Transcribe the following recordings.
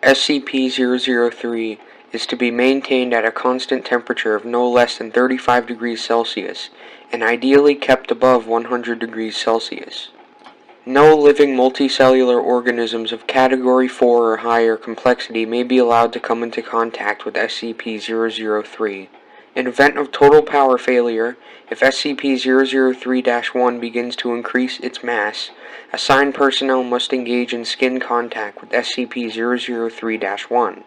SCP-003 is to be maintained at a constant temperature of no less than 35 degrees Celsius, and ideally kept above 100 degrees Celsius. No living multicellular organisms of Category 4 or higher complexity may be allowed to come into contact with SCP-003. In event of total power failure, if SCP-003-1 begins to increase its mass, assigned personnel must engage in skin contact with SCP-003-1.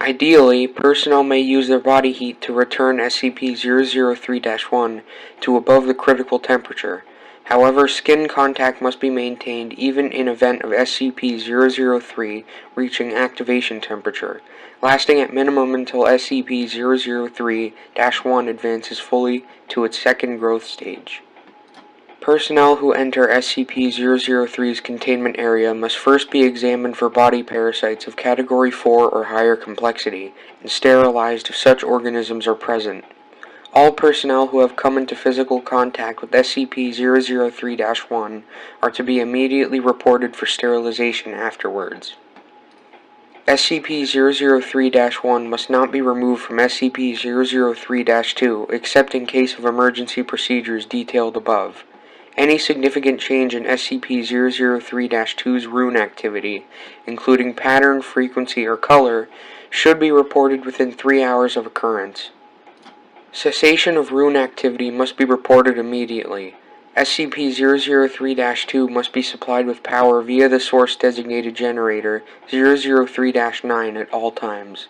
Ideally, personnel may use their body heat to return SCP-003-1 to above the critical temperature. However, skin contact must be maintained even in event of SCP-003 reaching activation temperature, lasting at minimum until SCP-003-1 advances fully to its second growth stage. Personnel who enter SCP-003's containment area must first be examined for body parasites of Category 4 or higher complexity, and sterilized if such organisms are present. All personnel who have come into physical contact with SCP-003-1 are to be immediately reported for sterilization afterwards. SCP-003-1 must not be removed from SCP-003-2 except in case of emergency procedures detailed above. Any significant change in SCP-003-2's rune activity, including pattern, frequency, or color, should be reported within 3 hours of occurrence. Cessation of rune activity must be reported immediately. SCP-003-2 must be supplied with power via the source-designated generator 003-9 at all times.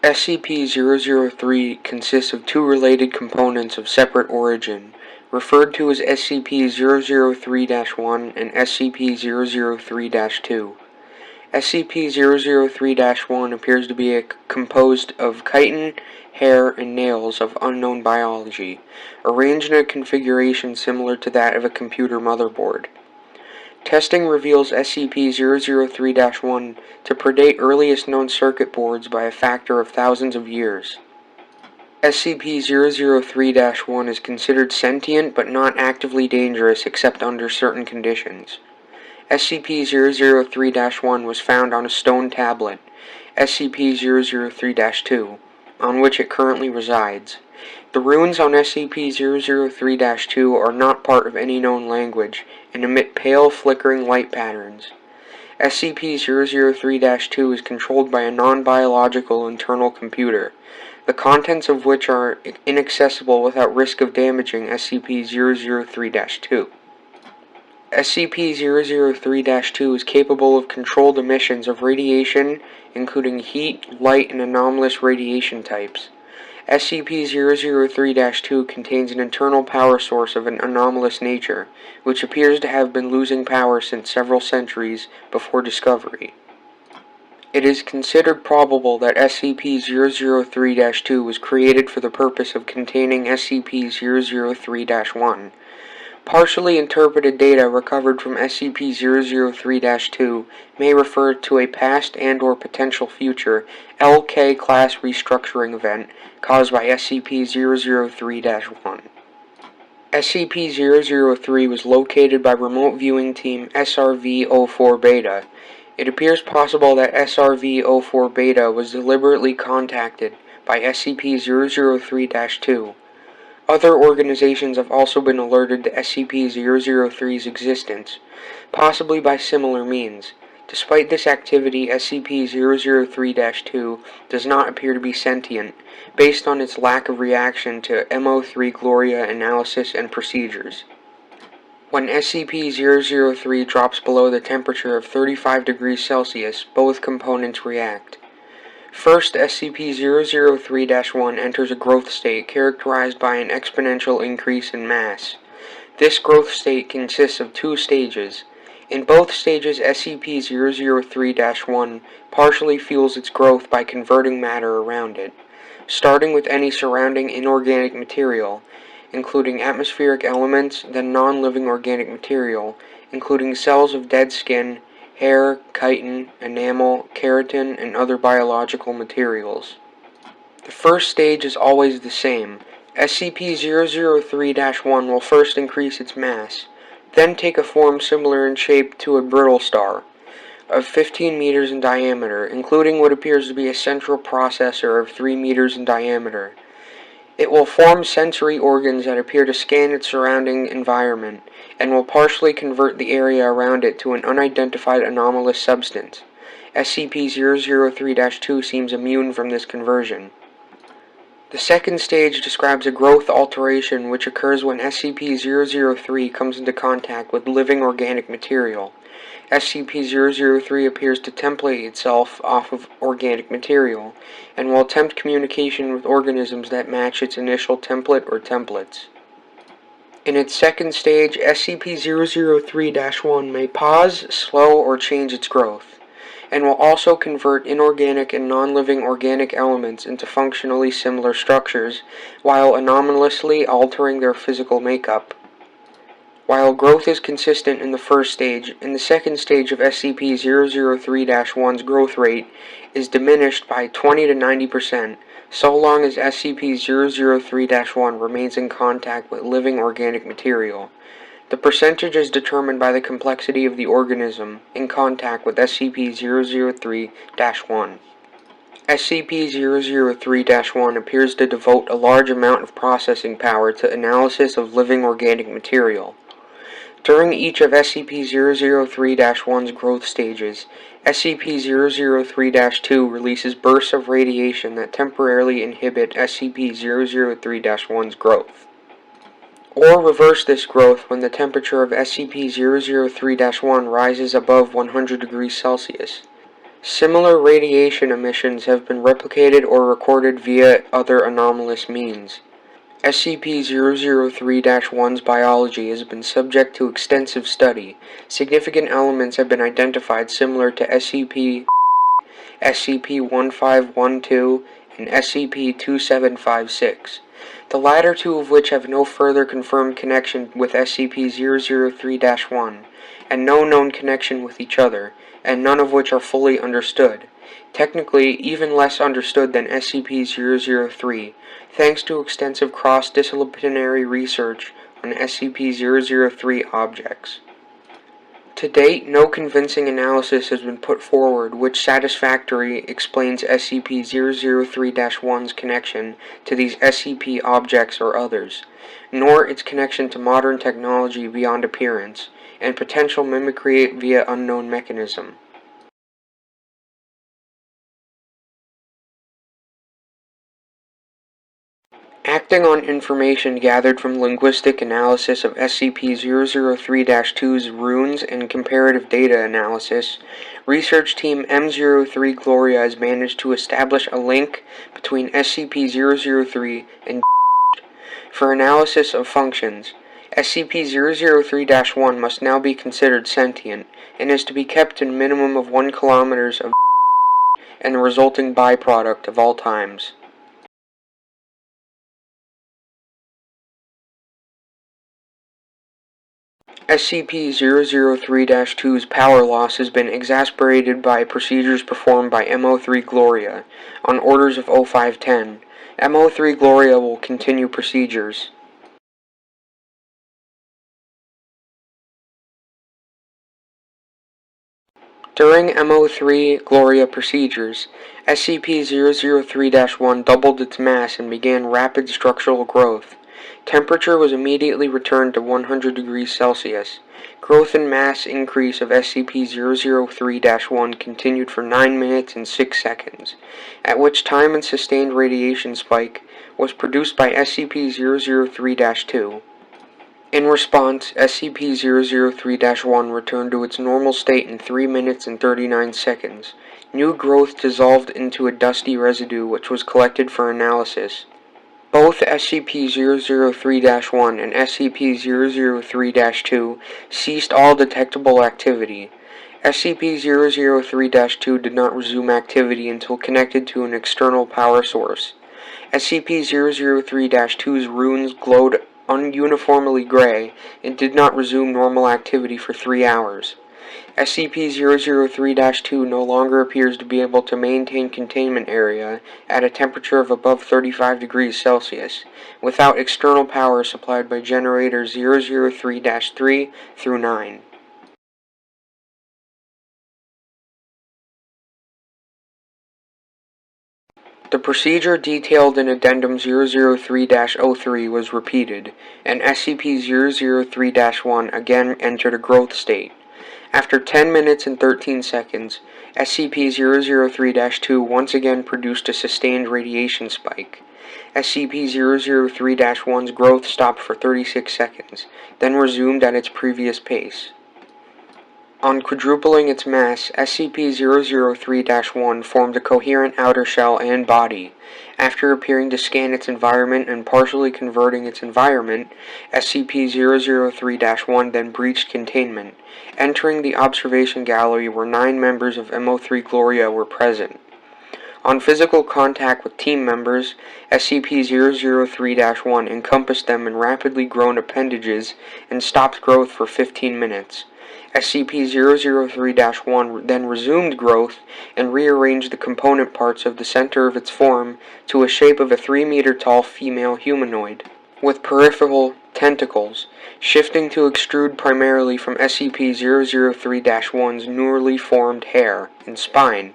SCP-003 consists of two related components of separate origin, referred to as SCP-003-1 and SCP-003-2. SCP-003-1 appears to be composed of chitin, hair, and nails of unknown biology, arranged in a configuration similar to that of a computer motherboard. Testing reveals SCP-003-1 to predate earliest known circuit boards by a factor of thousands of years. SCP-003-1 is considered sentient but not actively dangerous except under certain conditions. SCP-003-1 was found on a stone tablet, SCP-003-2, on which it currently resides. The runes on SCP-003-2 are not part of any known language and emit pale, flickering light patterns. SCP-003-2 is controlled by a non-biological internal computer, the contents of which are inaccessible without risk of damaging SCP-003-2. SCP-003-2 is capable of controlled emissions of radiation, including heat, light, and anomalous radiation types. SCP-003-2 contains an internal power source of an anomalous nature, which appears to have been losing power since several centuries before discovery. It is considered probable that SCP-003-2 was created for the purpose of containing SCP-003-1. Partially interpreted data recovered from SCP-003-2 may refer to a past and/or potential future LK-class restructuring event caused by SCP-003-1. SCP-003 was located by remote viewing team SRV-04-Beta. It appears possible that SRV-04-Beta was deliberately contacted by SCP-003-2. Other organizations have also been alerted to SCP-003's existence, possibly by similar means. Despite this activity, SCP-003-2 does not appear to be sentient, based on its lack of reaction to MO3 Gloria analysis and procedures. When SCP-003 drops below the temperature of 35 degrees Celsius, both components react. First, SCP-003-1 enters a growth state characterized by an exponential increase in mass. This growth state consists of two stages. In both stages, SCP-003-1 partially fuels its growth by converting matter around it, starting with any surrounding inorganic material, including atmospheric elements, then non-living organic material, including cells of dead skin, hair, chitin, enamel, keratin, and other biological materials. The first stage is always the same. SCP-003-1 will first increase its mass, then take a form similar in shape to a brittle star, of 15 meters in diameter, including what appears to be a central processor of 3 meters in diameter. It will form sensory organs that appear to scan its surrounding environment, and will partially convert the area around it to an unidentified anomalous substance. SCP-003-2 seems immune from this conversion. The second stage describes a growth alteration which occurs when SCP-003 comes into contact with living organic material. SCP-003 appears to template itself off of organic material, and will attempt communication with organisms that match its initial template or templates. In its second stage, SCP-003-1 may pause, slow, or change its growth, and will also convert inorganic and non-living organic elements into functionally similar structures, while anomalously altering their physical makeup. While growth is consistent in the first stage, in the second stage of SCP-003-1's growth rate is diminished by 20 to 90%, so long as SCP-003-1 remains in contact with living organic material. The percentage is determined by the complexity of the organism in contact with SCP-003-1. SCP-003-1 appears to devote a large amount of processing power to analysis of living organic material. During each of SCP-003-1's growth stages, SCP-003-2 releases bursts of radiation that temporarily inhibit SCP-003-1's growth, or reverse this growth when the temperature of SCP-003-1 rises above 100 degrees Celsius. Similar radiation emissions have been replicated or recorded via other anomalous means. SCP-003-1's biology has been subject to extensive study. Significant elements have been identified similar to SCP, SCP-1512, and SCP-2756, the latter two of which have no further confirmed connection with SCP-003-1, and no known connection with each other, and none of which are fully understood. Technically, even less understood than SCP-003, thanks to extensive cross-disciplinary research on SCP-003 objects. To date, no convincing analysis has been put forward which satisfactorily explains SCP-003-1's connection to these SCP objects or others, nor its connection to modern technology beyond appearance, and potential mimicry via unknown mechanism. Acting on information gathered from linguistic analysis of SCP-003-2's runes and comparative data analysis, research team M03 Gloria has managed to establish a link between SCP-003 and for analysis of functions. SCP-003-1 must now be considered sentient, and is to be kept in a minimum of 1 kilometers of and the resulting byproduct of all times. SCP-003-2's power loss has been exacerbated by procedures performed by M03 Gloria. On orders of O510, M03 Gloria will continue procedures. During M03 Gloria procedures, SCP-003-1 doubled its mass and began rapid structural growth. Temperature was immediately returned to 100 degrees Celsius. Growth and mass increase of SCP-003-1 continued for 9 minutes and 6 seconds, at which time a sustained radiation spike was produced by SCP-003-2. In response, SCP-003-1 returned to its normal state in 3 minutes and 39 seconds. New growth dissolved into a dusty residue which was collected for analysis. Both SCP-003-1 and SCP-003-2 ceased all detectable activity. SCP-003-2 did not resume activity until connected to an external power source. SCP-003-2's runes glowed uniformly gray and did not resume normal activity for 3 hours. SCP-003-2 no longer appears to be able to maintain containment area at a temperature of above 35 degrees Celsius, without external power supplied by generators 003-3 through 9. The procedure detailed in Addendum 003-03 was repeated, and SCP-003-1 again entered a growth state. After 10 minutes and 13 seconds, SCP-003-2 once again produced a sustained radiation spike. SCP-003-1's growth stopped for 36 seconds, then resumed at its previous pace. On quadrupling its mass, SCP-003-1 formed a coherent outer shell and body. After appearing to scan its environment and partially converting its environment, SCP-003-1 then breached containment, entering the observation gallery where 9 members of MO3 Gloria were present. On physical contact with team members, SCP-003-1 encompassed them in rapidly grown appendages and stopped growth for 15 minutes. SCP-003-1 then resumed growth and rearranged the component parts of the center of its form to a shape of a 3-meter-tall female humanoid, with peripheral tentacles, shifting to extrude primarily from SCP-003-1's newly formed hair and spine.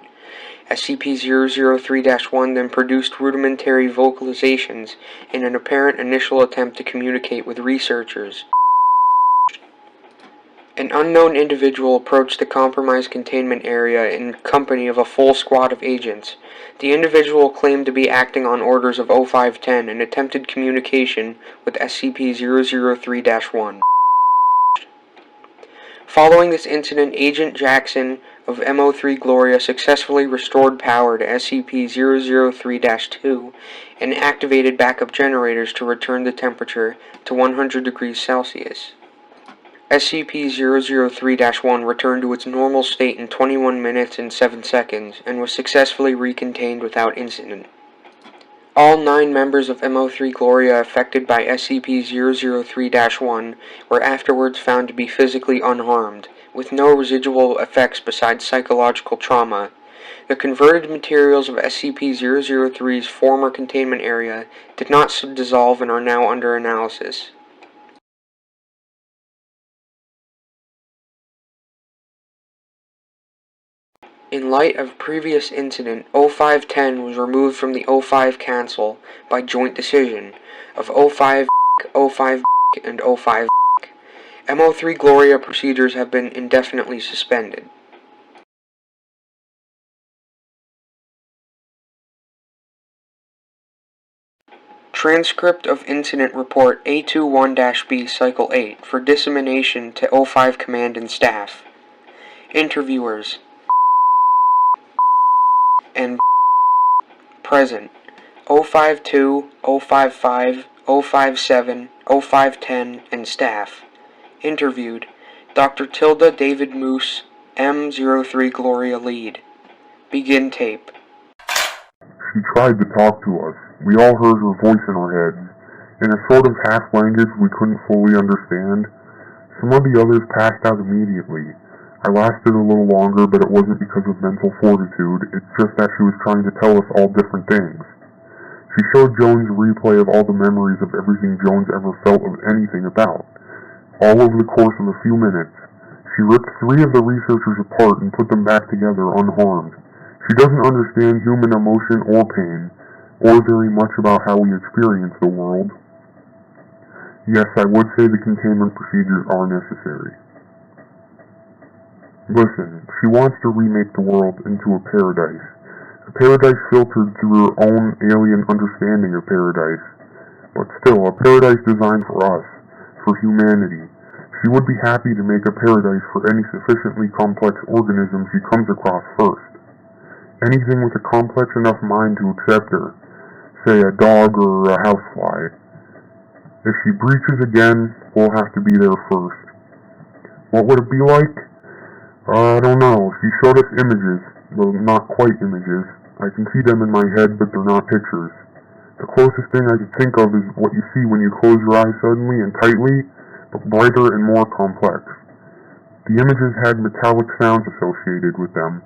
SCP-003-1 then produced rudimentary vocalizations in an apparent initial attempt to communicate with researchers. An unknown individual approached the compromised containment area in company of a full squad of agents. The individual claimed to be acting on orders of 0510 and attempted communication with SCP-003-1. Following this incident, Agent Jackson of MO3 Gloria successfully restored power to SCP-003-2 and activated backup generators to return the temperature to 100 degrees Celsius. SCP-003-1 returned to its normal state in 21 minutes and 7 seconds and was successfully recontained without incident. All 9 members of MO3 Gloria affected by SCP-003-1 were afterwards found to be physically unharmed, with no residual effects besides psychological trauma. The converted materials of SCP-003's former containment area did not dissolve and are now under analysis. In light of previous incident, 0510 was removed from the 05 Council by joint decision of 05 and 05. MO3 Gloria procedures have been indefinitely suspended. Transcript of Incident Report A21-B Cycle 8 for dissemination to 05 Command and Staff. Interviewers and present 052, 055, 057, 0510, and staff. Interviewed Dr. Tilda David Moose, M03 Gloria Lead. Begin tape. She tried to talk to us. We all heard her voice in our heads, in a sort of half language we couldn't fully understand. Some of the others passed out immediately. I lasted a little longer, but it wasn't because of mental fortitude, it's just that she was trying to tell us all different things. She showed Jones a replay of all the memories of everything Jones ever felt of anything about, all over the course of a few minutes. She ripped 3 of the researchers apart and put them back together unharmed. She doesn't understand human emotion or pain, or very much about how we experience the world. Yes, I would say the containment procedures are necessary. Listen, she wants to remake the world into a paradise filtered through her own alien understanding of paradise, but still a paradise designed for us, for humanity. She would be happy to make a paradise for any sufficiently complex organism she comes across first. Anything with a complex enough mind to accept her, say a dog or a housefly. If she breaches again, we'll have to be there first. What would it be like? I don't know. She showed us images. Well, not quite images. I can see them in my head, but they're not pictures. The closest thing I could think of is what you see when you close your eyes suddenly and tightly, but brighter and more complex. The images had metallic sounds associated with them,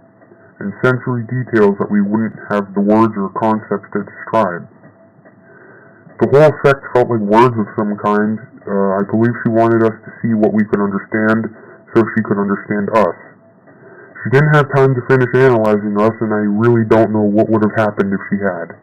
and sensory details that we wouldn't have the words or concepts to describe. The whole effect felt like words of some kind. I believe she wanted us to see what we could understand, so she could understand us. She didn't have time to finish analyzing us, and I really don't know what would have happened if she had.